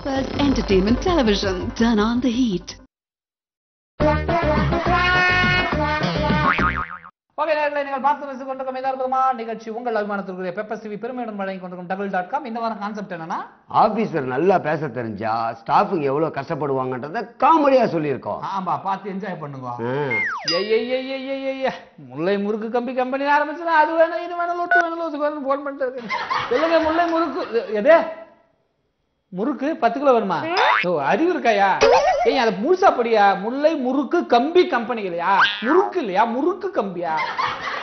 First Entertainment Television. Turn on the heat. Okay நேயர்களே, நீங்கள் பார்த்து ரசித்துக் கொண்டிருக்கும் மிக அற்புதமான நிகழ்ச்சி உங்கள் அபிமானத்திற்குரிய பெப்பர் டிவி பெருமையுடன் வழங்கி கொண்டிருக்கும் double.com. இந்த வாரம் கான்செப்ட் என்னன்னா, ஆபீசர் நல்லா பேச தெரிஞ்சா ஸ்டாஃபுக்கு எவ்வளவு கஷ்டப்படுவாங்கன்றத காமெடியா சொல்லியிருக்கோம். ஆமா, பார்த்து என்ஜாய் பண்ணுங்க. முல்லை முறுக்கு கம்பி கம்பெனி ஆரம்பிச்சுனா அது வேணும் இது வேணும் லொட்டு வேணும் லோசு வேணும் போன் பண்ணிட்டு இருக்கேன். சொல்லுங்க, முல்லை முறுக்கு எதே முறுக்கு 10 கிலோ வேணுமா? ஓ, அறிவு இருக்காயா? ஏய், அது முழுசா படியா? முல்லை முறுக்கு கம்பி கம்பெனி இல்லையா? முறுக்கு இல்லையா? முறுக்கு கம்பியா?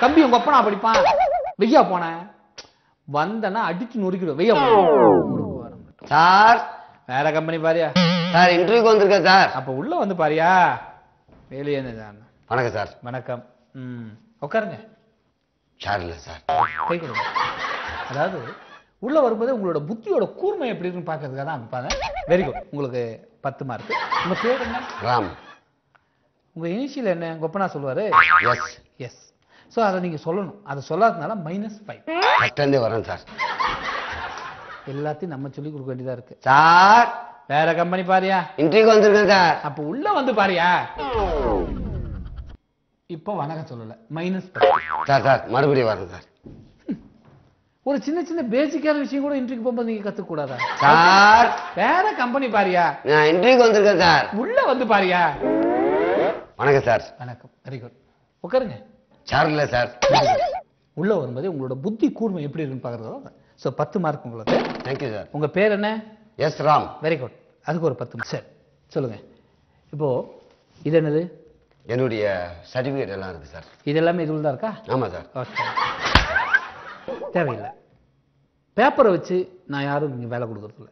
கம்பி உங்க அப்பனா படிப்பான். வெய்யா போன வந்தனா அடிச்சு நொறுக்கிடும். வெய்யா சார், வேற கம்பெனி பாரியா? சார் இன்டர்வியூக்கு வந்திருக்கேன் சார். அப்ப உள்ள வந்து பாரியா? வெளியே தான். வணக்கம் சார். வணக்கம். உட்காருங்க. சார் இல்ல சார், கை கொடுங்க. அதாவது உள்ள வரும்போது உங்களோட புத்தியோட கூர்மை எப்படி இருக்குன்னு பாக்கிறதுக்காக தான் அனுப்பாங்க. Very good. உங்களுக்கு 10 மார்க். உங்க பேர் என்ன? ராம். உங்க இனிஷியல் என்ன? கொப்பனா சொல்லுவாரு. எஸ். எஸ். சோ அதை நீங்க சொல்லணும். அதை சொல்லாதனால -5. கரெக்டாந்தே வரேன் சார். எல்லாத்தையும் நம்ம சொல்லி கொடுக்க வேண்டியதா இருக்கு. சார், வேற கம்பெனி பாரியா? இன்டர்வியூக்கு வந்திருக்கேன் சார். அப்ப உள்ள வந்து பாரியா? இப்போ வணக்கம் சொல்லல. -10. சார் சார் மறுபடியும் வரேன் சார். ஒரு சின்ன சின்ன பேசிக்கான விஷயம் கூட இன்டர்வியூக்கு போகும்போது நீங்க கத்துக்க கூடாதா? சார், வேற கம்பெனி பாரியா? நான் இன்டர்வியூக்கு வந்திருக்கேன் சார். உள்ள வந்து பாரியா? வணக்கம் சார். வணக்கம். Very good. உட்காருங்க. சார் இல்ல சார். உள்ள வரும்போது உங்களோட புத்தி கூர்மை எப்படி இருக்குன்னு பாக்குறது. சோ 10 மார்க் உங்களுக்கு. Thank you sir. உங்க பேர் என்ன? எஸ் ராம். Very good. அதுக்கு ஒரு 10 மார்க். சரி, சொல்லுங்க. இப்போ இது என்னது? என்னுடைய சர்டிபிகேட் எல்லாம் இருக்கு சார். இது எல்லாமே இதுல தான் இருக்கா? ஆமா சார். ஓகே, தேவையில்லை. பேப்பரை வச்சு நான் யாரும் இங்க வேலை கொடுக்கறது இல்லை.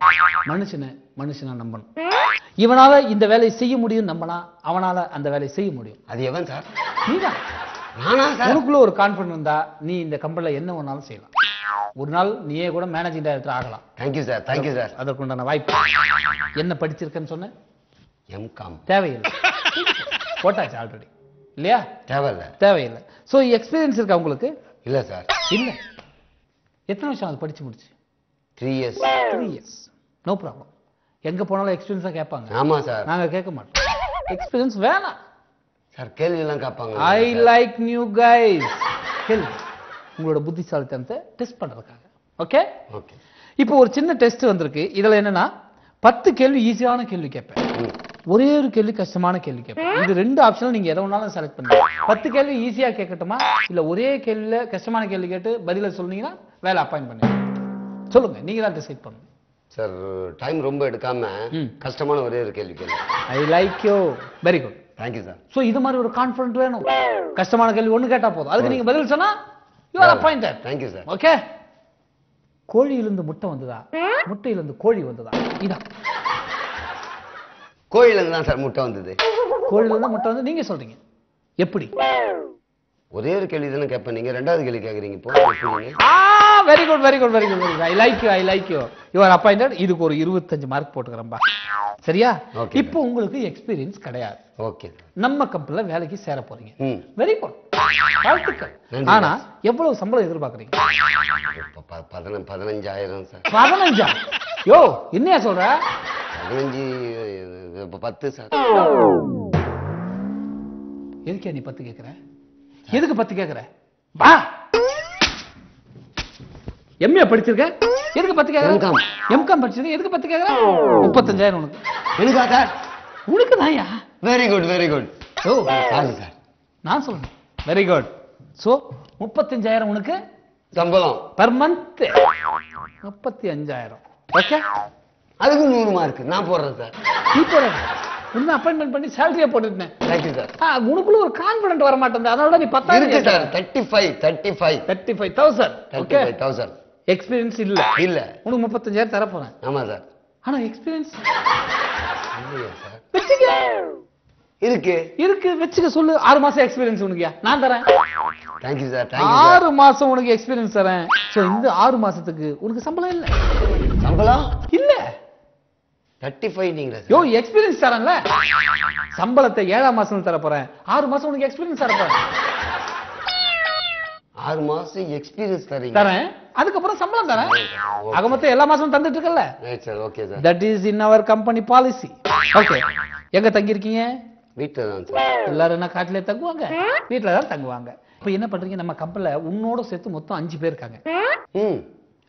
மனுஷனை நம்பணும். இவனால இந்த வேலையை செய்ய முடியும் நம்பனா, அவனால அந்த வேலையை செய்ய முடியும். அது எவன் சார்? நீதான். நானா சார்? உனக்குள்ள ஒரு கான்ஃபிடன்ஸ் இருந்தா நீ இந்த கம்பெனில என்ன வேணாலும் செய்யலாம். ஒரு நாள் நீயே கூட மேனேஜிங் டைரக்டர் ஆகலாம். Thank you sir. Thank you sir. அதற்குண்டான வாய்ப்பு. என்ன படிச்சிருக்கேன்னு சொன்ன? எம்காம். தேவையில்லை. போட்டாச்சு ஆல்ரெடி. இல்லையா? தேவையில்லை. தேவையில்லை. சோ எக்ஸ்பீரியன்ஸ் இருக்கா உங்களுக்கு? இல்ல சார். இல்ல. எத்தனை வருஷம் அது படிச்சு முடிச்சு? 3 years. 3 years. No problem. எங்க போனாலும் எக்ஸ்பீரியன்ஸா கேட்பாங்க. ஆமா சார். நாங்க கேட்க மாட்டோம். எக்ஸ்பீரியன்ஸ் வேணாம் சார். கேள்வி எல்லாம் கேட்பாங்க. I like new guys. கேள்வி உங்களோட புத்திசாலித்தனத்தை டெஸ்ட் பண்றதுக்காக. Okay okay. இப்போ ஒரு சின்ன டெஸ்ட் வந்திருக்கு. இதுல என்னன்னா 10 கேள்வி ஈஸியான கேள்வி கேட்பேன், ஒரே ஒரு கேள்வி கஷ்டமான கேள்வி கேட்பேன். இது 2 ஆப்ஷன்ல நீங்க எதை வேணாலும் செலக்ட் பண்ணுங்க. 10 கேள்வி ஈஸியா கேட்கட்டுமா, இல்ல ஒரே கேள்வியில கஷ்டமான கேள்வி கேட்டு பதில சொன்னீங்கன்னா வேலை அப்பாயிண்ட் பண்ணுங்க. சொல்லுங்க, நீங்க தான் டிசைட் பண்ணுங்க. சார், டைம் ரொம்ப எடுக்காம கஷ்டமான ஒரே ஒரு கேள்வி கேள்வி. I like you. Very good. Thank you sir. So இது மாதிரி ஒரு கான்ஃபிடன்ட் வேணும். கஷ்டமான கேள்வி ஒண்ணு கேட்டா போதும், அதுக்கு நீங்க பதில் சொன்னா you are appointed. Thank you sir. Okay. கோழியிலிருந்து முட்டை வந்ததா, முட்டையிலிருந்து கோழி வந்ததா? இதான். கோழியிலிருந்து தான் சார் முட்டை வந்தது. கோழியிலிருந்து முட்டை வந்து நீங்க சொல்றீங்க. எப்படி? ஒரே ஒரு கேள்வி தானே கேட்பேன், நீங்க 2வது கேள்வி கேக்குறீங்க. இப்போ very good very good very good very good. I like you I like you. You are appointed. இதுக்கு ஒரு 25 மார்க் போட்டுக்கறேன்பா. சரியா? இப்போ உங்களுக்கு எக்ஸ்பீரியன்ஸ் கிடையாது. ஓகே. நம்ம கம்பெனில வேலைக்கு சேர போறீங்க. Very good. வாழ்த்துக்கள். ஆனா எவ்வளவு சம்பளம் எதிர்பார்க்கறீங்க? 15,000 சார். 15? யோ, என்னையா சொல்ற? 15 10 சார். எதுக்கு நீ 10 கேக்குற? எதுக்கு 10 கேக்குற? வா. எம்ஏ படிச்சிருக்க, எதுக்கு 10 கேக்குற? எம்காம் படிச்சிருக்க, எதுக்கு 10 கேக்குற? 35,000 உனக்கு. எனக்கா சார்? உனக்கு தான்யா. Very good very good. Oh sorry sir. நான் சொல்றேன். Very good. சோ 35,000 உனக்கு சம்பளம் பெர் மந்த். 35,000. ஓகே. அதுக்கு 100 மார்க் நான் போடுறேன் சார். நீ போற. உன்ன அப்பாயின்ட்மென்ட் பண்ணி சாலரியா போட்டுட்டேன். Thank you sir. உனக்குள்ள ஒரு கான்ஃபிடன்ட் வர மாட்டேங்குது, அதனால தான் நீ 10,000 இருக்கு சார். 35,000. ஓகே. 35,000. எக்ஸ்பீரியன்ஸ் இல்ல. இல்ல. உனக்கு 35,000 தர போறேன். ஆமா சார். ஆனா எக்ஸ்பீரியன்ஸ் இல்லையா சார்? வெச்சுக்க. இருக்கு இருக்கு, வெச்சுக்க. சொல்லு. 6 மாசம் எக்ஸ்பீரியன்ஸ் உனக்கு நான் தரேன். Thank you sir. Thank you sir. 6 மாசம் உனக்கு எக்ஸ்பீரியன்ஸ் தரேன். சோ இந்த 6 மாசத்துக்கு உனக்கு சம்பளம் இல்ல. சம்பளம் இல்ல. 35 நீங்க யோ, எக்ஸ்பீரியன்ஸ் தரேன்ல. சம்பளத்தை 7ஆம் மாசத்துல தர போறேன். 6 மாசம் உனக்கு எக்ஸ்பீரியன்ஸ் தர போறேன். 6 மாசம் எக்ஸ்பீரியன்ஸ் தரீங்க. தரேன். அதுக்கப்புறம் சம்பளம் தரேன். ஆக மொத்தம் எல்லா மாசமும் தந்துட்டு இருக்கல. Right sir, okay sir. That is in our company policy. Okay, எங்க தங்கி இருக்கீங்க? வீட்டில் தான் சார். எல்லாரும் என்ன காட்டிலே தங்குவாங்க? வீட்டில் தான் தங்குவாங்க. இப்போ என்ன பண்றீங்க, நம்ம கம்பெனியில் உன்னோட சேர்த்து மொத்தம் 5 பேர் இருக்காங்க.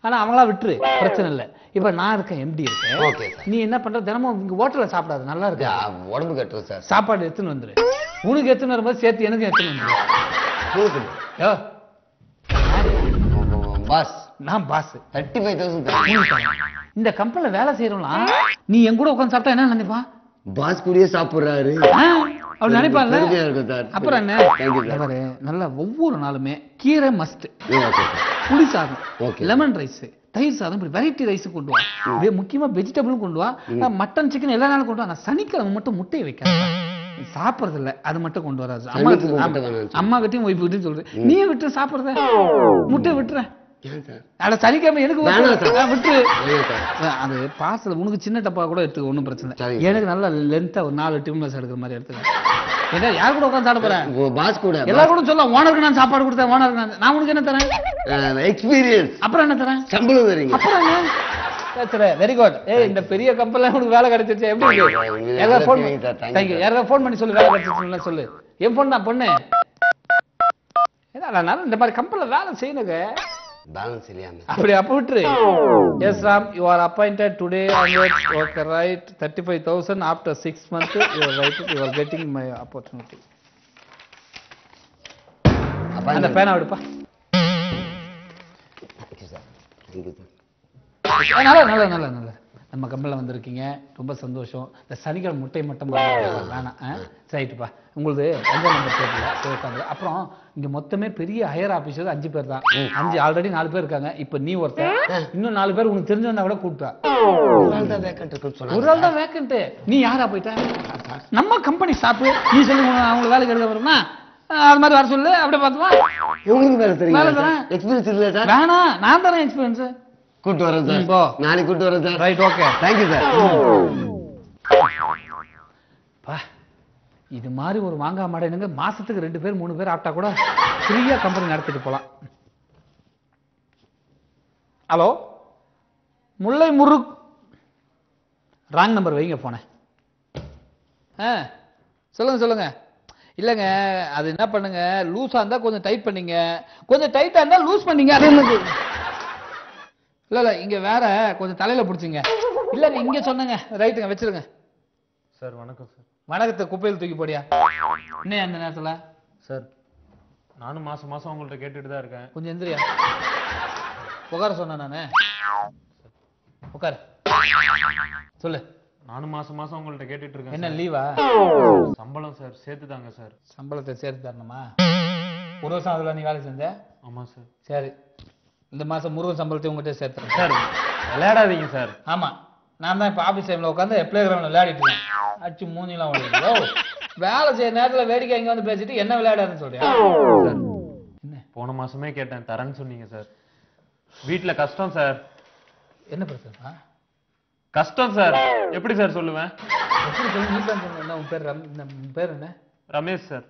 ஆனா அவங்களா விட்டுரு, பிரச்சனை இல்லை. இப்ப நான் இருக்கேன், எம்டி இருக்கேன். Okay sir. நீ என்ன பண்ற, தினமும் இங்க ஹோட்டல்ல சாப்பிடாது, நல்லா இருக்கு, உடம்பு கட்டுறது சார். சாப்பாடு எடுத்துன்னு வந்துரு. உனக்கு எடுத்துன்னு வரும்போது சேர்த்து எனக்கு எடுத்துன்னு வந்துரு. பாஸ், நான் பாஸ். 35,000. இந்த கம்பெனில வேலை செய்யறோம்னா நீ என் கூட உட்காந்து சாப்பிட்டா என்ன நினைப்பான்? பாஸ் கூடயே சாப்பிடுறாரு அவர் நினைப்பான்ல. அப்புறம் என்ன, சார். நல்லா ஒவ்வொரு நாளுமே கீரை மஸ்ட், ஓகே சார். புளி சாதம், ஓகே. லெமன் ரைஸ், தயிர் சாதம், இப்படி வெரைட்டி ரைஸ் கொண்டு வா. முக்கியமா வெஜிடபிளும் கொண்டு வா. மட்டன் சிக்கன் எல்லா நாளும் கொண்டு வா. நான் சனிக்கிழமை மட்டும் முட்டையை வைக்கிறேன், சாப்பிடுறது இல்ல, அது மட்டும் கொண்டு வராது. அம்மா கிட்டையும் ஒய்ஃப் கிட்டையும் சொல்றேன், நீயே விட்டு சாப்பிடுறத, முட்டை விட்டுறேன். அட சனிக்கிழமை எனக்கு விட்டு. அது பார்சல் உனக்கு சின்ன டப்பா கூட எடுத்துக்க, ஒன்றும் பிரச்சனை இல்லை. எனக்கு நல்லா லென்த்தா ஒரு 4 டியூம்லெஸ் எடுக்கிற மாதிரி எடுத்துக்க. ஏன்னா யார் கூட உட்காந்து சாப்பிட போறேன்? பாஸ் கூட. எல்லாரும் கூட சொல்ல, ஓனருக்கு நான் சாப்பாடு கொடுத்தேன், ஓனருக்கு நான் உனக்கு என்ன தரேன்? எக்ஸ்பீரியன்ஸ். அப்புறம் என்ன தரேன்? சம்பளம் தரீங்க. அப்புறம் என்ன? Very good. இந்த பெரிய கம்பெனில உனக்கு வேலை கிடைச்சிருச்சு. எப்படி இருக்கு? யாராவது ஃபோன் தேங்க்யூ, யாராவது ஃபோன் பண்ணி சொல்லு, வேலை கிடைச்சிருச்சுன்னு சொல்லு. என் பொண்ணு தான் பொண்ணு. ஏன்னா இந்த மாதிரி கம்பெனில வேலை செய்யணுங்க. பேலன்ஸ் இல்லையா? அப்படி அப்ப விட்டுரு. Yes Ram, you are appointed today onwards. Okay right. 35,000 after 6 months. You are right. You are getting my opportunity. அந்த பேனா எடுப்பா. Thank you sir. Thank you sir. நல்ல நம்ம கம்பெனில வந்திருக்கீங்க, ரொம்ப சந்தோஷம். இந்த சனிக்கிழமை முட்டை மட்டும் வேணாம். ரைட்டுப்பா. உங்களுக்கு 5ஆம் நம்பர் டேபிள் உட்காந்து. அப்புறம் இங்க மொத்தமே பெரிய ஹையர் ஆபீசர் 5 பேர் தான். 5 ஆல்ரெடி 4 பேர் இருக்காங்க. இப்ப நீ ஒருத்தர், இன்னும் 4 பேர் உனக்கு தெரிஞ்சவனா கூட கூப்பிட்டா. ஒரு ஆள் தான் வேக்கன்ட். நீ யாரா போயிட்ட? நம்ம கம்பெனி ஸ்டாஃப். நீ சொல்லு, அவங்க வேலைக்கு எடுக்க வரணும்னா அது மாதிரி வர சொல்லு, அப்படியே பார்த்துக்கலாம். உங்களுக்கு வேலை தெரியும். எக்ஸ்பீரியன்ஸ் இல்ல சார்? வேணாம், நான் தரேன் எக்ஸ்பீரியன்ஸ். கூட்டு வரேன் சார். நாளைக்கு கூட்டு வரேன் sir. Right, okay. Thank you sir. இது மாதிரி ஒரு மாங்காய் மாடனுங்க மாசத்துக்கு 2 பேர் 3 பேர் ஆட்டா கூட ஃப்ரீயா கம்பெனி நடத்திட்டு போலாம். ஹலோ, முல்லை முரு, ராங் நம்பர் வைங்க போன. சொல்லுங்க. இல்லைங்க, அது என்ன பண்ணுங்க, லூஸா இருந்தா கொஞ்சம் டைட் பண்ணீங்க, கொஞ்சம் டைட்டா இருந்தா லூஸ் பண்ணீங்க. அது என்னது? இல்ல இங்க வேற கொஞ்சம் தலையில பிடிச்சிங்க. இல்லங்க இங்க சொன்னங்க. ரைட்டுங்க, வச்சிருங்க சார். வணக்கம் சார். வணக்கத்தை குப்பையில் தூக்கி போடியா. இன்னும் அந்த நேரத்துல சார், நானும் மாசம் உங்கள்ட்ட கேட்டுட்டு தான் இருக்கேன். கொஞ்சம் எந்திரியா. உட்கார சொன்ன நானு. உட்காரு, சொல்லு. நானும் மாசம் உங்கள்ட்ட கேட்டுட்டு இருக்கேன். என்ன லீவா? சம்பளம் சார், சேர்த்து தாங்க சார். சம்பளத்தை சேர்த்து தரணுமா? ஒரு வருஷம் அதுல நீ வேலை செஞ்ச? ஆமா சார். சரி, இந்த மாசம் முருகன் சம்பளத்தை உங்ககிட்ட சேர்த்துறேன் சார். விளையாடாதீங்க சார். ஆமா, நான் தான் இப்ப ஆபீஸ் டைம்ல உட்காந்து பிளே கிரவுண்ட்ல விளையாடிட்டு இருக்கேன். அச்சு மூஞ்சிலாம் உடையுதோ. வேலை செய்ய நேரத்துல வேடிக்கை இங்க வந்து பேசிட்டு என்ன விளையாடாதுன்னு சொல்றியா? என்ன, போன மாசமே கேட்டேன், தரேன்னு சொன்னீங்க சார். வீட்டுல கஷ்டம் சார். என்ன பிரச்சனை? கஷ்டம் சார். எப்படி சார் சொல்லுவேன்? எப்படி சொல்லு? நீ தான் சொல்லுங்க. உன் பேர் என்ன? ரமேஷ் சார்.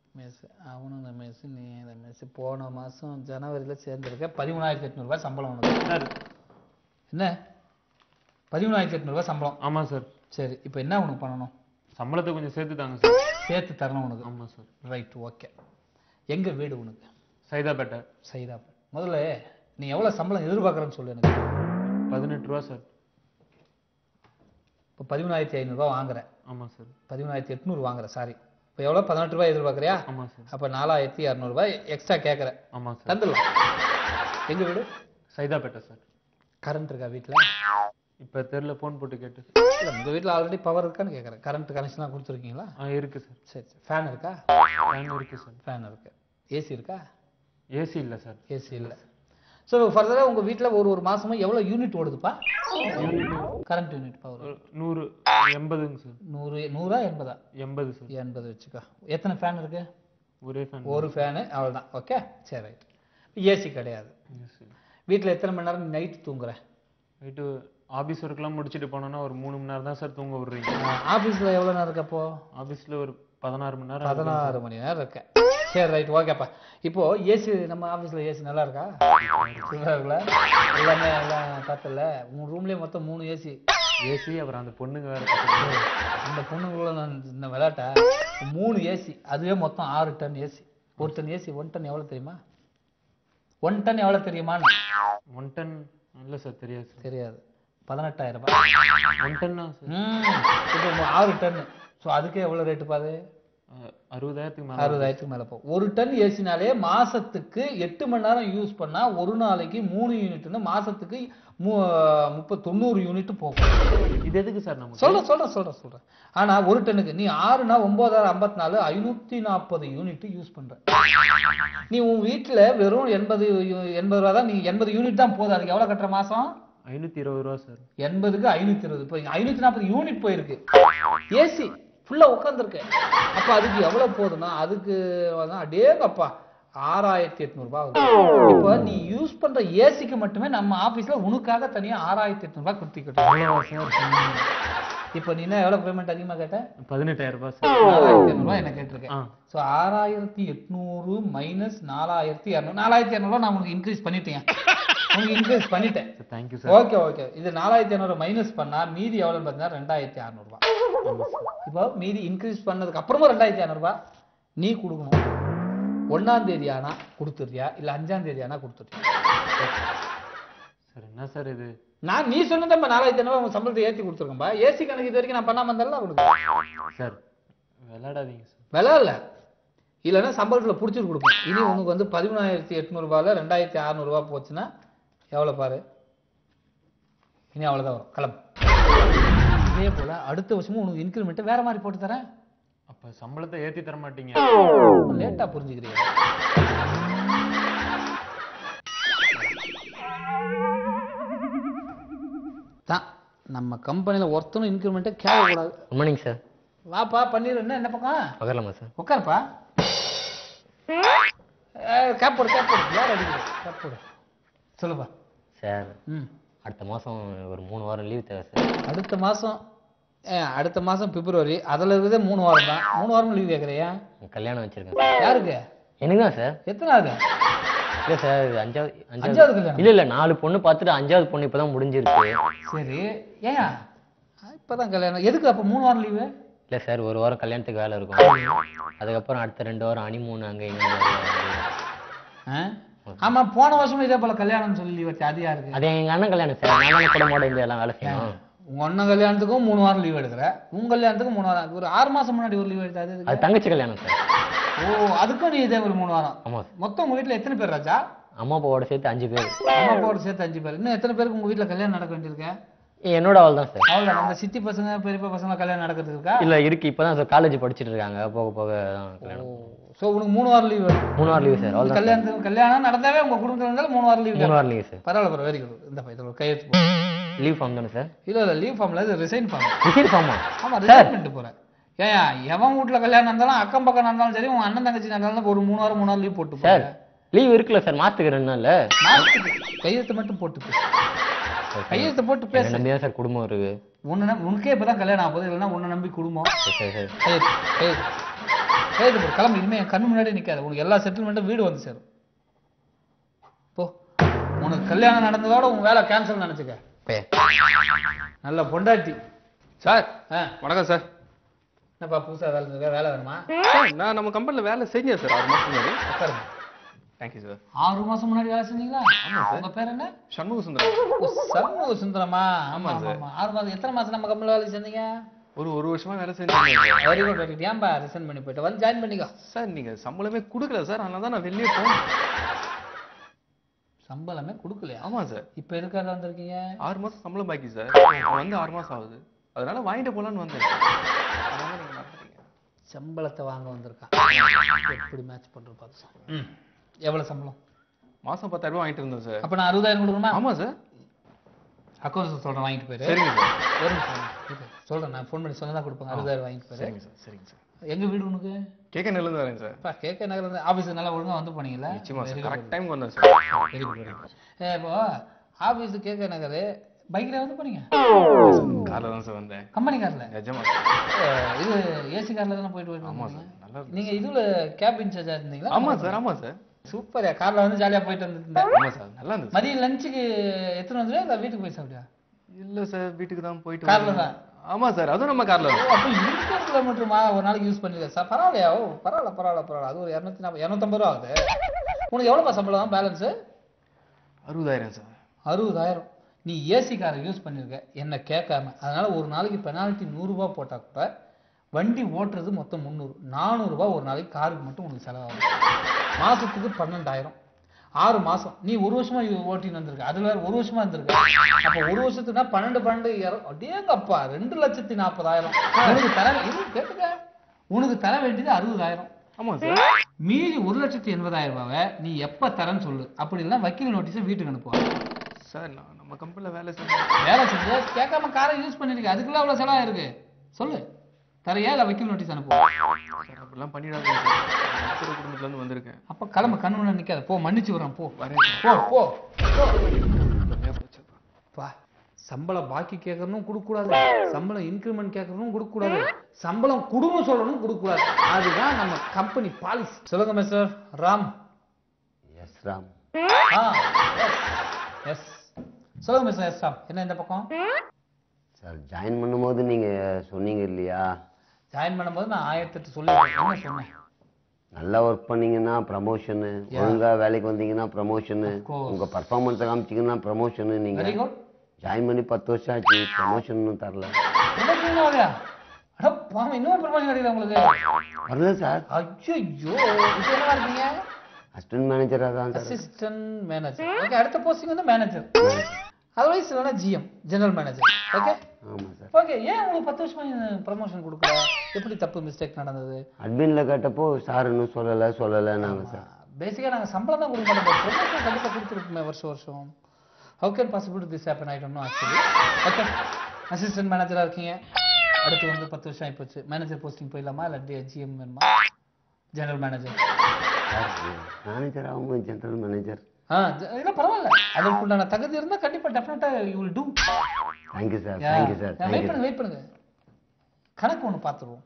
ரமேஷ். அவனும் ரமேஷ், நீ ரமேஷ். போன மாசம் ஜனவரியில சேர்ந்துருக்க. 13,800 ரூபாய் சம்பளம் உனக்கு. சார் என்ன 13,800 ரூபாய் சம்பளம்? ஆமா சார். சரி, இப்போ என்ன உனக்கு பண்ணணும்? சம்பளத்தை கொஞ்சம் சேர்த்து தாங்க சார். சேர்த்து தரணும் உனக்கு? ஆமா சார். Right, okay. எங்க வீடு உனக்கு? சைதாப்பேட்டை. சைதாப்பேட்டை. முதல்ல நீ எவ்வளவு சம்பளம் எதிர்பார்க்கறன்னு சொல்லு எனக்கு. 18 ரூபா சார். இப்போ 13,500 ரூபாய் வாங்குறேன். ஆமா சார். 13,800 வாங்குறேன். சாரி, இப்போ எவ்வளவு? 18 ரூபாய் எதிர்பார்க்கறியா? ஆமா சார். அப்ப 4,200 ரூபாய் எக்ஸ்ட்ரா கேட்கறேன். ஆமா சார். தந்துடலாம். எங்க வீடு? சைதாப்பேட்டை சார். கரண்ட் இருக்கா வீட்டுல? இப்ப தெருல போன் போட்டு கேட்டு. இல்ல, உங்க வீட்டுல ஆல்ரெடி பவர் இருக்கான்னு கேட்கறேன். கரண்ட் கனெக்ஷன்லாம் கொடுத்துருக்கீங்களா? இருக்கு சார். சரி. ஃபேன் இருக்கா? ஃபேன் இருக்கு சார். ஃபேன் இருக்கு. ஏசி இருக்கா? ஏசி இல்ல சார். ஏசி இல்ல. ஸோ ஃபர்தரா உங்க வீட்டுல ஒரு மாசமா எவ்வளவு யூனிட் ஓடுதுப்பா? கரண்ட் யூனிட் பவர் 180ங்க சார். 100 80 80 சார். 80 வச்சுக்கோ. எத்தனை ஃபேன் இருக்கு? ஒரே ஃபேன். ஒரு ஃபேனு, அவ்வளவுதான். ஓகே, சரி, ரைட். ஏசி கிடையாது. வீட்டுல எத்தனை மணி நேரம் நைட் தூங்குற? நைட்டு ஆபீஸ் ஒர்க்லாம் முடிச்சுட்டு போனோம்னா ஒரு 3 மணி நேரம் தான் சார் தூங்க விடுறீங்க. ஆபீஸ்ல எவ்வளவு நேரம் இருக்கப்போ? ஆபீஸ்ல ஒரு 16 மணி நேரம். 16 மணி நேரம் இருக்க. சரி ரைட் ஓகேப்பா. இப்போ ஏசி நம்ம ஆஃபீஸில் ஏசி நல்லா இருக்கா? நல்லா இருக்குல்ல? எல்லாமே எல்லாம் பார்த்தல. உங்கள் ரூம்லேயே மொத்தம் 3 ஏசி. ஏசி அப்புறம் அந்த பொண்ணுங்க வேற. அந்த பொண்ணுக்குள்ள நான் இந்த விளையாட்டா 3 ஏசி, அதுவே மொத்தம் 6 ton AC. 1 ton AC 1 ton எவ்வளோ தெரியுமா? 1 டன் எவ்வளோ தெரியுமா? 1 டன் இல்லை சார், தெரியாது சார். தெரியாது. 18,000 ரூபாய். 1 டன்னா சார்? இப்போ 6 டன்னு. ஸோ அதுக்கே எவ்வளோ ரேட்டு பாது? 60,000க்கு மேலே. 60,000க்கு மேலே போகும். 1 டன் ஏசினாலே மாசத்துக்கு 8 மணி நேரம் யூஸ் பண்ணா ஒரு நாளைக்கு 3 யூனிட்னு மாசத்துக்கு 90 யூனிட் போகும். இது எதுக்கு சார் நமக்கு? சொல்றேன். ஆனா 1 டன்னுக்கு நீ 6னா 9,054 540 யூனிட் யூஸ் பண்ற. நீ உன் வீட்டுல வெறும் 80 ரூபா தான், நீ 80 யூனிட் தான் போதும். அதுக்கு எவ்வளவு கட்டுற மாசம்? 520 ரூபா சார். 80க்கு 520. இப்போ 540 யூனிட் போயிருக்கு. ஏசி ஃபுல்லா உட்காந்துருக்கு. அப்ப அதுக்கு எவ்வளவு போதுன்னா அதுக்கு அடேங்கப்பா 6,800 ரூபாய் ஆகுது. இப்போ நீ யூஸ் பண்ற ஏசிக்கு மட்டுமே நம்ம ஆபீஸ்ல உனக்காக தனியா 6,800 ரூபாய் கொடுத்துக்கிட்டோம். இப்போ நீ என்ன எவ்வளவு பேமெண்ட் அதிகமா கேட்ட? 18,000 ரூபாய் சார். 4,800 ரூபாய் என்ன கேட்டிருக்கேன். So 6,800 minus 4,200. 4,200 ரூபாய் நான் உனக்கு இன்க்ரீஸ் பண்ணிட்டேன். Thank you sir. ஓகே. இது 4,500 மைனஸ் பண்ணா மீதி எவ்வளவுன்னு பார்த்தீங்கன்னா 2,600 ரூபாய். இப்போ மீதி இன்க்ரீஸ் பண்ணதுக்கு அப்புறமா 2,600 ரூபாய் நீ கொடுக்கணும். 1ஆம் தேதி ஆனா கொடுத்துறியா இல்ல 5ஆம் தேதி ஆனா கொடுத்துறியா? சார் என்ன சார் இது? நான் நீ சொன்னதப்ப 4,500 ரூபாய் உங்க சம்பளத்தை ஏற்றி கொடுத்துருக்கேன்பா. ஏசி கணக்கு இது வரைக்கும் நான் பண்ணாம இருந்தாலும் கொடுக்க சார். விளையாடாதீங்க சார். விளையாடல இல்லைன்னா சம்பளத்துல புடிச்சிட்டு கொடுப்போம். இனி உனக்கு வந்து 11,800 ரூபாயில 2,600 ரூபாய் போச்சுன்னா எவ்வளவு பாரு. இனி அவ்வளவுதான் வரும். கிளம்பு. இதே போல அடுத்த வருஷமும் உனக்கு இன்கிரிமெண்ட் வேற மாதிரி போட்டு தரேன். அப்ப சம்பளத்தை ஏத்தி தர மாட்டீங்க? லேட்டா புரிஞ்சுக்கிறீங்க. தான் நம்ம கம்பெனில ஒருத்தனும் இன்கிரிமெண்ட்டை கேட்கக்கூடாது. Good morning sir. வாப்பா பண்ணிடு. என்ன பக்கம் உட்காரலாமா சார்? உட்காருப்பா. கேப் போடு. யார் அடிக்குது? கேப் போடு. சொல்லுப்பா சார். அடுத்த மாதம் ஒரு 3 வாரம் லீவ் தேவை சார். அடுத்த மாதம் பிப்ரவரி. அதில் இருக்கிறதே 3 வாரம் தான். 3 வாரம் லீவ் கேட்குறியா? கல்யாணம் வச்சிருக்கேன். யாருக்கு? எனக்கு தான் சார். எத்தனாவது? இல்லை சார், இது 5வது கல்யாணம். இல்லை 4 பொண்ணு பார்த்துட்டு 5வது பொண்ணு இப்போ தான் முடிஞ்சிருக்கு. சரி, ஏன் இப்போதான் கல்யாணம்? எதுக்கு அப்போ 3 வாரம் லீவு? இல்லை சார், 1 வாரம் கல்யாணத்துக்கு வேலை இருக்கும். அதுக்கப்புறம் அடுத்த 2 வாரம் ஹனிமூன் அங்கே இங்கே. ஆமா, போன வருஷமும் இதே போல கல்யாணம் சொல்லி வச்சு. அது யாருக்கு? அது எங்கள் அண்ணன் கல்யாணம் சார். நான் கூட மாட இந்த எல்லாம் வேலை செய்யணும். உங்க அண்ணன் கல்யாணத்துக்கும் 3 வாரம் லீவ் எடுக்கிற. உங்க கல்யாணத்துக்கும் 3 வாரம். ஒரு 6 மாசம் முன்னாடி ஒரு லீவ் எடுத்தாது. அது தங்கச்சி கல்யாணம் சார். ஓ, அதுக்கும் நீ இதே ஒரு 3 வாரம். ஆமாம் சார். மொத்தம் உங்க வீட்டுல எத்தனை பேர் ராஜா? அம்மா அப்பாவோட சேர்த்து 5 பேர். அம்மா அப்பாவோட சேர்த்து 5 பேர். இன்னும் எத்தனை பேருக்கு உங்க வீட்டுல கல்யாணம் நடக்க வேண்டியிருக்க? என்னோட அவள் தான் சார். அவ்வளோ அந்த சித்தி பசங்க பெரியப்பா பசங்க கல்யாணம் நடக்கிறதுக்கு இருக்கா? இல்லை இருக்கு. இப்போ தான் சார் காலேஜ் படிச்சுட்டு இருக்காங்க. போக போக தான் கல்யாணம். ஸோ உனக்கு 3 வாரம் லீவ் வேணும். 3 வாரம் லீவு சார். அவ்வளோ கல்யாணம் நடந்தாவே உங்க குடும்பத்தில் இருந்தாலும் 3 வாரம் லீவ். 3 வாரம் லீவு சார். பரவாயில்ல, வெரி குட். இந்த இதில் கையெழுத்து. லீவ் ஃபார்ம் தானே சார்? இல்லை லீவ் ஃபார்ம்ல இது ரிசைன் ஃபார்ம். Resign pharma? ஆமா, ரிசைன் பண்ணிட்டு போறேன். ஏன் எவன் வீட்டுல கல்யாணம் இருந்தாலும் அக்கம் பக்கம் நடந்தாலும் சரி, உங்க அண்ணன் தங்கச்சி நடந்தாலும் ஒரு 3 வாரம் லீவ் போட்டு சார். லீவ் இருக்குல்ல சார், மாசத்துக்கு 2 நாள்ல. கையெழுத்து மட்டும் போட்டு கையெழுத்து போட்டு பேச. நம்பி தான் சார் குடும்பம் இருக்கு. உனக்கே இப்பதான் கல்யாணம் ஆகுது, இல்லைன்னா உன்னை நம்பி குடும்பம். சரி சரி. கையெழுத்து போட்டு கிளம்பு. இனிமே என் கண்ணு முன்னாடி நிக்காது. உனக்கு எல்லா செட்டில்மெண்ட்டும் வீடு வந்து சேரும். போ. உனக்கு கல்யாணம் நடந்ததோட உன் வேலை கேன்சல் நினைச்சுக்க. நல்ல பொண்டாட்டி. சார் வணக்கம் சார். என்னப்பா புதுசா வேலை வேணுமா? நான் நம்ம கம்பெனியில் வேலை செஞ்சேன் சார் 6 மாதம் முன்னாடி. உட்காருங்க. Thank you sir. 6 மாசம் முன்னாடி வேலை செஞ்சீங்களா? உங்க பேர் என்ன? சண்முக சுந்தரம். சண்முக சுந்தரமா? ஆமா சார். 6 மாசம். எத்தனை மாசம் நம்ம கம்பெனியில் வேலை செஞ்சீங்க? ஒரு வருஷமா வேலை செஞ்சேன். Very good very good. ஏன்பா ரிசைன் பண்ணி போயிட்டு வந்து ஜாயின் பண்ணிக்கோ. சார் நீங்க சம்பளமே கொடுக்கல சார், அதனால தான் நான் வெளியே போனேன். சம்பளமே கொடுக்கலையா? ஆமா சார். இப்போ எதுக்காக வந்திருக்கீங்க? 6 மாசம் சம்பளம் பாக்கி சார். வந்து 6 மாசம் ஆகுது, அதனால வாங்கிட்டு போலான்னு வந்தேன். அதனால நீங்க மாட்டீங்க. சம்பளத்தை வாங்க வந்திருக்கான். எப்படி மேட்ச் பண்றது பார்த்து. எவ்வளவு சம்பளம்? மாசம் 10,000 ரூபாய் வாங்கிட்டு இருந்தேன் சார். அப்ப நான் 60,000 கொடுக்கணுமா? ஆமா சார். அக்கௌண்ட்ஸ் சொல்றேன், வாங்கிட்டு போயிரு. சரிங்க சார். ஒரு நிமிஷம் சொல்றேன், நான் ஃபோன் பண்ணி சொன்னதா கொடுப்பாங்க. 60,000 வாங்கிட்டு போயிரு. சரிங்க சார். சரிங்க சார். எங்க வீடு உனக்கு? கேக்க நெல்லுந்து வரேன் சார். கேக்க நகர்ல இருந்து ஆபீஸ்க்கு நல்லா ஒழுங்கா வந்து போனீங்களா? நிச்சயமா சார். கரெக்ட் டைம் வந்தேன் sir. Very good very good. இப்போ ஆபீஸ் கேக்க நகர் பைக்ல வந்து போனீங்க? கார்ல தான் சார் வந்தேன். கம்பெனி கார்ல? நிஜமா இது ஏசி கார்ல தானே போயிட்டு ஆமா வந்தீங்க? சார் நல்லா நீங்க இதுல கேப் இன்சார்ஜா இருந்தீங்களா? ஆமா சார் சூப்பர். கார்ல வந்து ஜாலியா போயிட்டு வந்துட்டேன். ஆமா சார் நல்லா இருந்துச்சு. மதியம் லஞ்சுக்கு எத்தனை வந்துரு இல்ல வீட்டுக்கு போய் சாப்பிட்டியா? இல்ல சார் வீட்டுக்கு தான் போயிட்டு கார்ல தான்? ஆமா சார் அதுவும் நம்ம கார்ல தான். அப்ப 20 கிலோமீட்டருமா ஒரு நாளைக்கு யூஸ் பண்ணிருக்க சார்? பரவாயில்லையா? ஓ பரவாயில்ல. அது ஒரு 250 ரூபா ஆகுது. உனக்கு எவ்வளவுப்பா சம்பளம் பேலன்ஸ்? 60,000 சார். 60,000. நீ ஏசி காரை யூஸ் பண்ணிருக்க என்ன கேட்காம. அதனால ஒரு நாளைக்கு பெனால்ட்டி 100 ரூபாய் போட்டா கூட வண்டி ஓட்டுறது மொத்தம் 300, 400 ரூபாய் ஒரு நாளைக்கு காருக்கு மட்டும் உங்களுக்கு செலவாகும். மாசத்துக்கு 12,000. 6 மாசம் நீ ஒரு வருஷமா ஓட்டின்னு வந்திருக்க. அதுல வேற ஒரு வருஷமா இருந்திருக்க. அப்ப ஒரு வருஷத்துக்குனா 12 அடேங்கப்பா 2,40,000. உனக்கு தர இது கேட்டுக்க, உனக்கு தர வேண்டியது 60,000. ஆமா சார். மீதி 1,80,000 ரூபாவை நீ எப்ப தரன்னு சொல்லு. அப்படி இல்லைன்னா வக்கீல் நோட்டீஸை வீட்டுக்கு அனுப்புவாங்க. சார் நான் நம்ம கம்பெனில வேலை செஞ்சு கேட்காம காரை யூஸ் பண்ணிருக்க, அதுக்குள்ள அவ்வளவு செலவா இருக்கு. சொல்லு தரையா இல்ல வக்கீல் நோட்டீஸ் அனுப்புவோம்? சார் அப்படிலாம் பண்ணிடாதீங்க சார். குடும்பத்துல இருந்து வந்திருக்கேன். அப்ப கிளம்பு, கண்ணு முன்னாடி நிக்காத. போ, மன்னிச்சு விடுறேன். போ போ. பா, சம்பளம் பாக்கி கேட்கறனும் கொடுக்க கூடாது, சம்பளம் இன்கிரிமெண்ட் கேட்கறனும் கொடுக்க கூடாது, சம்பளம் குடும்பம் சொல்லணும் கொடுக்க கூடாது. அதுதான் நம்ம கம்பெனி பாலிசி. சொல்லுங்க mister Ram. Yes Ram. Yes சொல்லுங்க மிஸ்டர் எஸ் ராம். என்ன இந்த பக்கம்? சார் ஜாயின் பண்ணும்போது நீங்க சொன்னீங்க இல்லையா, ஜாயின் பண்ணும்போது நான் 1008 சொல்லிட்டேன். என்ன சொன்னேன்? நல்லா ஒர்க் பண்ணீங்கன்னா ப்ரமோஷனு, ஒழுங்கா வேலைக்கு வந்தீங்கன்னா ப்ரமோஷனு, உங்க பர்ஃபார்மன்ஸை காமிச்சிங்கன்னா ப்ரமோஷனு. நீங்க வெரி குட். ஜாயின் பண்ணி 10 வருஷம் ஆச்சு, ப்ரமோஷன் தரல. ப்ரமோஷன் ஆகலையா? அட பாவம், இன்னும் ப்ரமோஷன் கிடைக்கல உங்களுக்கு? வரல சார். ஐயோ, இப்போ என்னவா இருக்கீங்க? அசிஸ்டன்ட் மேனேஜரா தான் சார். Assistant manager. ஓகே, அடுத்த போஸ்டிங் வந்து மேனேஜர். அதர்வைஸ் இல்லைனா ஜிஎம், ஜெனரல் மேனேஜர். ஓகே ஆமா சார். ஓகே, ஏன் உங்களுக்கு 10 வருஷமா ப்ரமோஷன் கொடுக்கல? எப்படி தப்பு மிஸ்டேக் நடந்தது? அட்மின்ல கேட்டப்போ சார் இன்னும் சொல்லலைன்னாங்க சார். பேசிக்கா நாங்கள் சம்பளம் தான் கொடுக்க மாட்டோம், ப்ரமோஷன் கண்டிப்பாக கொடுத்துருக்குமே வருஷம். How can possible this happen? I don't know actually. Okay, assistant மேனேஜரா இருக்கீங்க. அடுத்து வந்து 10 வருஷம் ஆயிப்போச்சு. மேனேஜர் போஸ்டிங் போயிடலாமா இல்லை ஜிஎம் வேணுமா? General manager. மேனேஜர் ஆகும், ஜெனரல் மேனேஜர். இல்லை பரவாயில்ல, அதற்குண்டான தகுதி இருந்தால் கண்டிப்பாக டெஃபினட்டா you will do. Thank you sir. Wait பண்ணுங்க. கணக்கு ஒன்று பார்த்துருவோம்.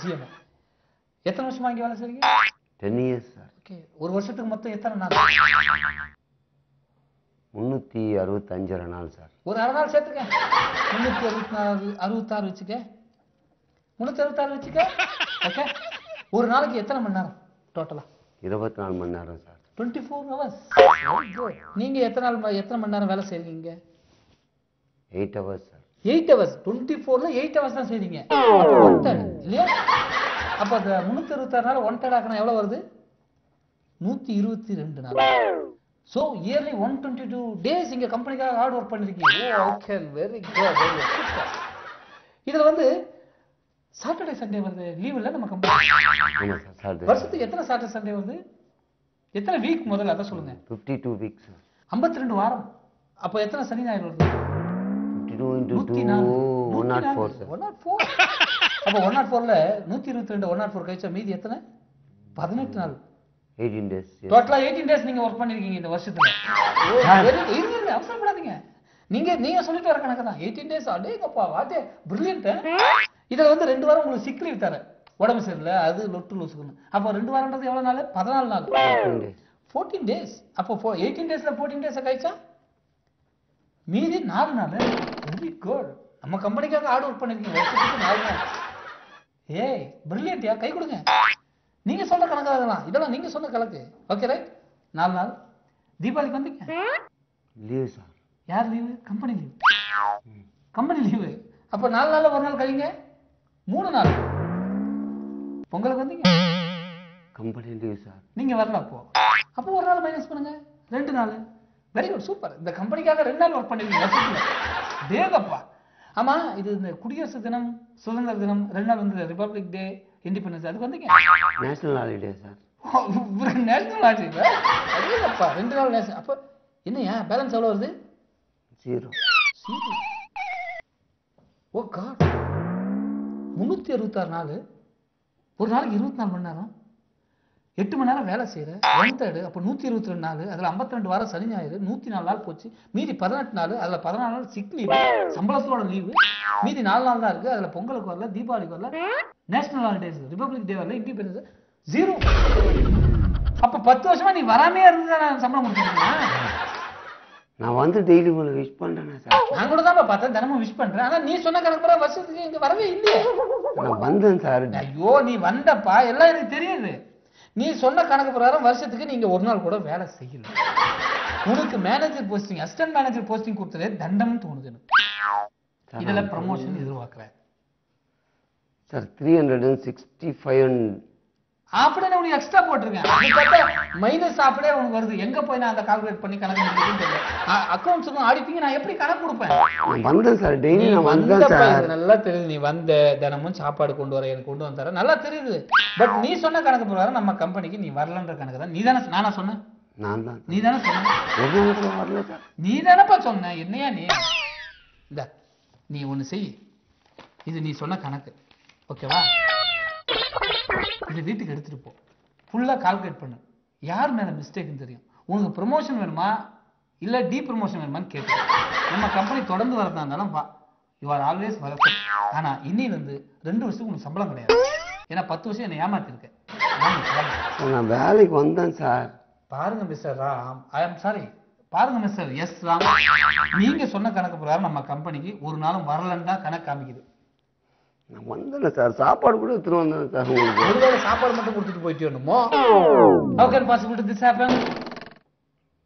ஜிஎம் எத்தனை வருஷமா இங்கே வேலை செய்றீங்க? 10 years சார். ஓகே, ஒரு வருஷத்துக்கு மொத்தம் எத்தனை நாள்? 365 நாள் சார். ஒரு அரை நாள் சேர்த்துக்க. 366 வச்சுக்க. 366 வச்சுக்க. ஓகே, ஒரு நாளைக்கு எத்தனை மணி நேரம் டோட்டலா? 24 மணி நேரம் சார். 24 hours. நீங்க எத்தனை மணி நேரம் வேலை செய்றீங்க? 8 hours சார். 8 hours. 24ல 8 hours தான் செய்றீங்க. ஒன் தேர்ட் இல்லையா? அப்ப அந்த 366 நாள் ஒன் தேர்ட் ஆக்கினா எவ்வளவு வருது? 122 நாள். சோ இயர்லி 122 டேஸ் இங்க கம்பெனிக்காக ஹார்ட் ஒர்க் பண்ணிருக்கீங்க. Okay, very good. இதுல வந்து சாட்டர்டே சண்டே வருது, லீவ் இல்ல நம்ம கம்பெனி? ஆமா சார். வருஷத்துக்கு எத்தனை சாட்டர்டே சண்டே வருது? எத்தனை வீக் முதல்ல அத சொல்லுங்க. 52 weeks சார். 52 வாரம். அப்ப எத்தனை சனி ஞாயிறு வருது? 52 into 2 104 சார். 104. அப்ப 104ல 122 104 கழிச்சா மீதி எத்தனை? 18 நாள். 18 days. டோட்டலா 18 டேஸ் நீங்க வர்க் பண்ணிருக்கீங்க இந்த வருஷத்துல. இருங்க, அவசரப்படாதீங்க. நீங்க சொல்லிட்டு வர கணக்கு தான் 18 டேஸ். அடேங்கப்பா, வாட்டே பிரில்லியன்ட். இதுல வந்து 2 வாரம் உங்களுக்கு சிக் லீவ் தர, உடம்பு சரியில்லை, அது லொட்டு லூசுக்கணும். அப்போ 2 வாரம்ன்றது எவ்வளவு நாள்? 14 நாள். 14 டேஸ். அப்போ 18 டேஸ்ல 14 டேஸ் கழிச்சா மீதி 4 நாள். Very good. நம்ம கம்பெனிக்காக ஹார்ட் ஒர்க் பண்ணிருக்கீங்க வருஷத்துக்கு 4 நாள். ஏய் பிரில்லியன்ட்யா, கை கொடுங்க. நீங்க சொல்ற கணக்கு அதெல்லாம், இதெல்லாம் நீங்க சொன்ன கணக்கு. Okay right. 4 நாள். தீபாவளிக்கு வந்தீங்க? Leave sir. யார் leave? Company leave. Company leave. அப்ப 4 நாள்ல ஒரு நாள் கழிங்க, 3 நாள். பொங்கலுக்கு வந்தீங்க? Company leave sir. நீங்க வரல. அப்போ ஒரு நாள் மைனஸ் பண்ணுங்க, 2 நாள். Very good, super. இந்த கம்பெனிக்காக 2 நாள் ஒர்க் பண்ணிருக்கீங்க. டேகப்பா. ஆமா, இது இந்த குடியரசு தினம், சுதந்திர தினம் 2 நாள் வந்து ரிபப்ளிக் டே, இண்டிபெண்டன்ஸ், அதுக்கு வந்தீங்க? National holiday sir. National holiday. அதேப்பா 2 நாள் நேஷனல். அப்ப என்னையா பேலன்ஸ் எவ்வளவு வருது? 0. ஓ காட். 366 நாள், ஒரு நாளைக்கு 24 மணி நேரம். 8 மணி நேரம் வேலை செய்யற 1/3 அப்போ 122 நாள், அதுல 52 வாரம் சனி ஞாயிறு 104 நாள் போச்சு. மீதி 18 நாள், அதுல 14 நாள் சிக் லீவு, சம்பளத்தோட லீவு. மீதி 4 நாள் தான் இருக்கு. அதுல பொங்கலுக்கு வரல, தீபாவளிக்கு வரல, நேஷனல் ஹாலிடேஸ், ரிபப்ளிக் டே வரல, இண்டிபெண்டன்ஸ் 0. அப்ப 10 வருஷமா நீ வராமே இருந்து நான் சம்பளம் கொடுத்துருக்கீங்க. நான் வந்து டெய்லி உங்களை விஷ் பண்றேன் சார். நான் கூட தான் பார்த்தேன், தினமும் விஷ் பண்றேன். ஆனா நீ சொன்ன கணக்கு பிரகாரம் வருஷத்துக்கு இங்க வரவே இல்லையே. நான் வந்தேன் சார். ஐயோ நீ வந்தப்பா, எல்லாம் எனக்கு தெரியுது. நீ சொன்ன கணக்கு பிரகாரம் வருஷத்துக்கு நீங்க ஒரு நாள் கூட வேலை செய்யல. உனக்கு manager posting, assistant manager posting கொடுத்ததே தண்டம்னு தோணுது எனக்கு. இதுல ப்ரமோஷன் எதிர்பார்க்கிறேன் சார். 365 அப்படின்னு உனக்கு எக்ஸ்ட்ரா போட்டிருக்கேன். மைனஸ் அப்படியே உனக்கு வருது. எங்க போய் நான் அந்த கால்குலேட் பண்ணி கணக்கு முடியுதுன்னு தெரியல. அக்கௌண்ட்ஸ் ஆடிட்டிங் நான் எப்படி கணக்கு கொடுப்பேன்? வந்தேன் சார், டெய்லி நான் வந்தேன் சார். நல்லா தெரியுது, நீ வந்த தினமும் சாப்பாடு கொண்டு வர, எனக்கு கொண்டு வந்து தர, நல்லா தெரியுது. பட் நீ சொன்ன கணக்கு பிரகாரம் நம்ம கம்பெனிக்கு நீ வரலன்ற கணக்கு தான். நீ தானே, நானா சொன்னேன்? நான் தான். நீ தானே சொன்ன? ஒரு நாள் கூட வரல சார். நீ தானப்பா சொன்ன. என்னையா நீ இந்த நீ ஒண்ணு செய். இது நீ சொன்ன கணக்கு, ஓகேவா? இது வீட்டுக்கு எடுத்துட்டு போ, ஃபுல்லா கால்குலேட் பண்ணு. யார் மேல மிஸ்டேக்னு தெரியும். உனக்கு ப்ரொமோஷன் வேணுமா இல்ல டி ப்ரொமோஷன் வேணுமான்னு கேட்டு நம்ம கம்பெனி தொடர்ந்து வரதா இருந்தாலும் வா, யூ ஆர் ஆல்வேஸ் வெல்கம். ஆனா இன்னில இருந்து 2 வருஷத்துக்கு உனக்கு சம்பளம் கிடையாது. ஏன்னா 10 வருஷம் என்னை ஏமாத்திருக்கேன். நான் வேலைக்கு வந்தேன் சார். பாருங்க mister Ram, I am sorry. பாருங்க மிஸ்டர் எஸ் ராம், நீங்க சொன்ன கணக்கு பிரகாரம் நம்ம கம்பெனிக்கு ஒரு நாளும் வரலன்னு தான் கணக்கு காமிக்குது. நான் வந்தேன் சார், சாப்பாடு கூட எடுத்துட்டு வந்தேன் சார். உங்களுக்கு ஒருவேளை சாப்பாடு மட்டும் கொடுத்துட்டு போயிட்டு வரணுமோ? How can possible this happen?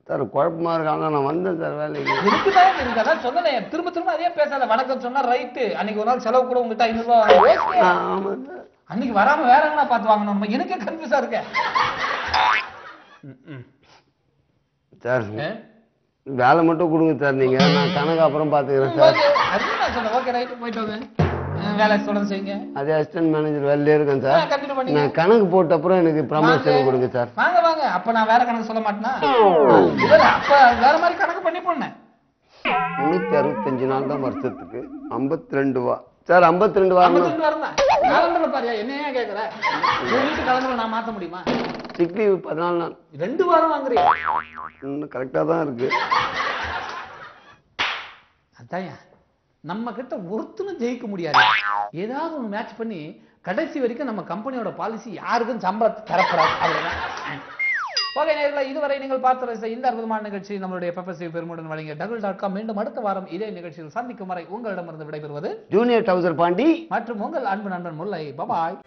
Sir குழப்பமா இருக்காங்க. நான் வந்தேன் சார் வேலைக்கு. இருக்குதான் இருக்கு. அதான் சொன்னேன், திரும்ப திரும்ப அதே பேசாத. வணக்கம் சொன்னா ரைட்டு. அன்னைக்கு ஒரு நாள் செலவு கூட உங்ககிட்ட 500 ரூபாய் ஆமா சார். அன்னைக்கு வராம வேற எங்கன்னா பார்த்து வாங்கணும். எனக்கே கன்ஃபியூஸா இருக்கேன் சார். வேலை மட்டும் கொடுங்க சார். நீங்க நான் கணக்கு அப்புறம் பாத்துக்கிறேன் சார். அதுவும் நான் சொன்னேன், ஓகே ரைட்டு, போயிட்டு வாங்க. வேலை தொடர்ந்து செய்யுங்க. அதே அசிஸ்டன்ட் மேனேஜர் வேலையிலே இருக்கேன் சார். கண்டினியூ பண்ணுங்க. நான் கணக்கு போட்ட அப்புறம் எனக்கு ப்ரமோஷன் கொடுங்க சார். வாங்க வாங்க. அப்ப நான் வேற கணக்கு சொல்ல மாட்டேனா? இல்ல அப்ப வேற மாதிரி கணக்கு பண்ணி போனேன். 365 நாள் தான் வருஷத்துக்கு. 52 வா சார். 52 வாரம் 52 வாரம் தான். காலண்டர்ல பாரியா, என்னையா கேக்குற? வீட்டு காலண்டர்ல நான் மாத்த முடியுமா? சிக் லீவ் 14 நாள். 2 வாரம் வாங்குறீங்க. இன்னும் கரெக்டா தான் இருக்கு. அதான்யா, நம்ம கிட்ட ஒருத்தனும் ஜெயிக்க முடியாது. ஏதாவது ஒன்று மேட்ச் பண்ணி கடைசி வரைக்கும் நம்ம கம்பெனியோட பாலிசி யாருக்கும் சம்பளத்தை தரப்படாது. அவ்வளவுதான். ஓகே நேயர்களே, இதுவரை நீங்கள் பார்த்த இந்த அற்புதமான நிகழ்ச்சி நம்மளுடைய பெப்பர்சி பெருமுடன் வழங்கிய double.com. மீண்டும் அடுத்த வாரம் இதே நிகழ்ச்சியில் சந்திக்கும் வரை உங்களிடமிருந்து விடைபெறுவது ஜூனியர் டவுசர் பாண்டி மற்றும் உங்கள் அன்பு நண்பன் முல்லை. பாய்.